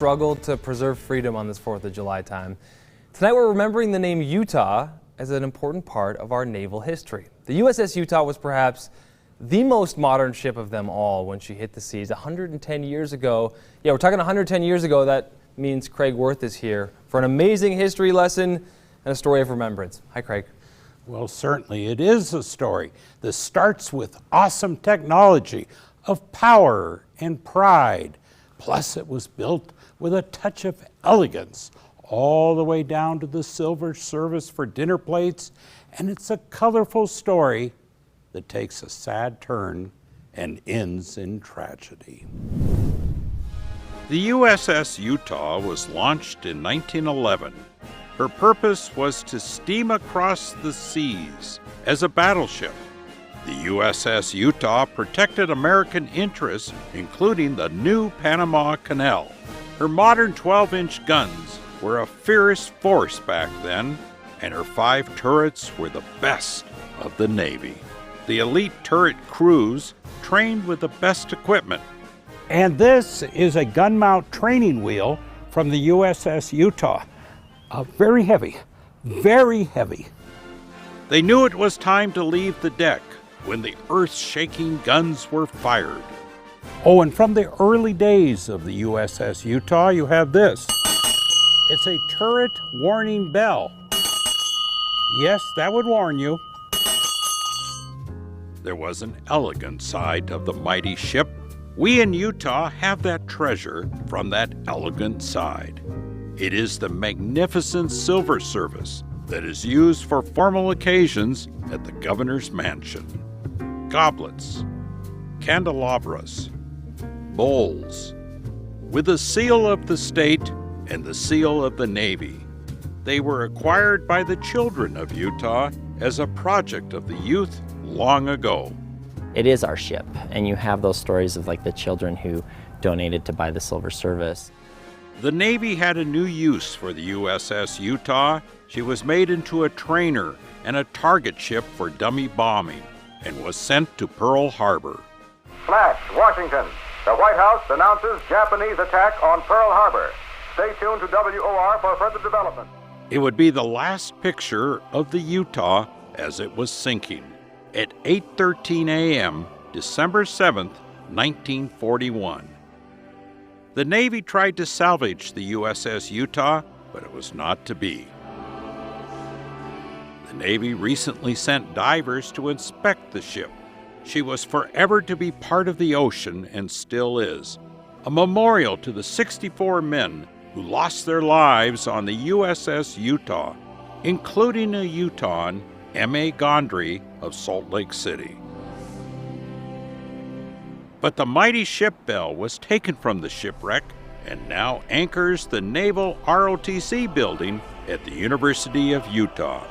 Struggled to preserve freedom on this 4th of July time. Tonight we're remembering the name Utah as an important part of our naval history. The USS Utah was perhaps the most modern ship of them all when she hit the seas 110 years ago. Yeah, we're talking 110 years ago. That means Craig Wirth is here for an amazing history lesson and a story of remembrance. Hi, Craig. Well, certainly it is a story that starts with awesome technology of power and pride. Plus, it was built with a touch of elegance, all the way down to the silver service for dinner plates, and it's a colorful story that takes a sad turn and ends in tragedy. The USS Utah was launched in 1911. Her purpose was to steam across the seas as a battleship. The USS Utah protected American interests, including the new Panama Canal. Her modern 12-inch guns were a fierce force back then, and her 5 turrets were the best of the Navy. The elite turret crews trained with the best equipment. And this is a gun mount training wheel from the USS Utah. Very heavy, very heavy. They knew it was time to leave the deck when the earth-shaking guns were fired. Oh, and from the early days of the USS Utah, you have this. It's a turret warning bell. Yes, that would warn you. There was an elegant side of the mighty ship. We in Utah have that treasure from that elegant side. It is the magnificent silver service that is used for formal occasions at the governor's mansion. Goblets, candelabras, bowls, with the seal of the state and the seal of the Navy. They were acquired by the children of Utah as a project of the youth long ago. It is our ship, and you have those stories of like the children who donated to buy the silver service. The Navy had a new use for the USS Utah. She was made into a trainer and a target ship for dummy bombing and was sent to Pearl Harbor. Flash, Washington. The White House announces Japanese attack on Pearl Harbor. Stay tuned to WOR for further development. It would be the last picture of the Utah as it was sinking at 8:13 a.m., December 7th, 1941. The Navy tried to salvage the USS Utah, but it was not to be. The Navy recently sent divers to inspect the ship. She was forever to be part of the ocean and still is. A memorial to the 64 men who lost their lives on the USS Utah, including a Utahn, M.A. Gondry of Salt Lake City. But the mighty ship bell was taken from the shipwreck and now anchors the Naval ROTC building at the University of Utah.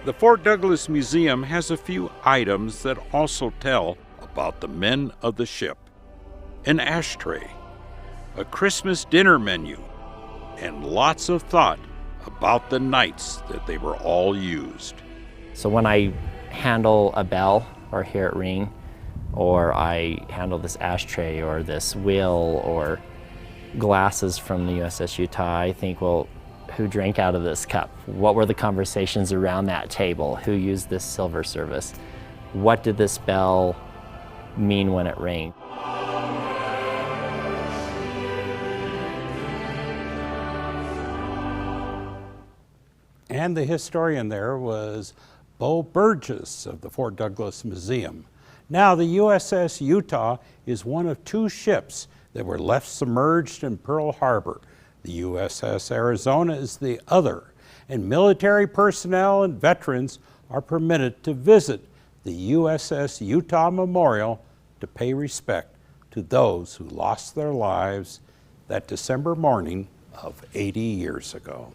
The Fort Douglas Museum has a few items that also tell about the men of the ship. An ashtray, a Christmas dinner menu, and lots of thought about the nights that they were all used. So when I handle a bell or hear it ring, or I handle this ashtray or this wheel or glasses from the USS Utah, I think, well, who drank out of this cup? What were the conversations around that table? Who used this silver service? What did this bell mean when it rang? And the historian there was Bo Burgess of the Fort Douglas Museum. Now, the USS Utah is one of 2 ships that were left submerged in Pearl Harbor. The USS Arizona is the other, and military personnel and veterans are permitted to visit the USS Utah Memorial to pay respect to those who lost their lives that December morning of 80 years ago.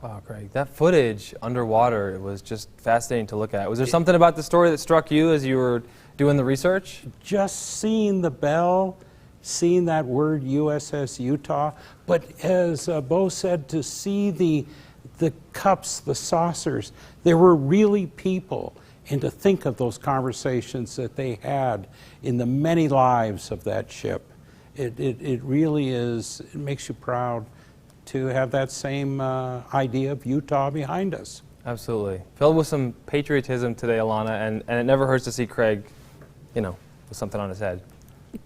Wow, Craig, that footage underwater, it was just fascinating to look at. Was there something about the story that struck you as you were doing the research? Just seeing the bell, seeing that word USS Utah, but as Bo said, to see the cups, the saucers, there were really people, and to think of those conversations that they had in the many lives of that ship. It really is, it makes you proud to have that same idea of Utah behind us. Absolutely. Filled with some patriotism today, Alana, and it never hurts to see Craig, with something on his head.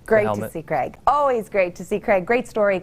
Great to helmet. see Craig. Always great to see Craig. Great story.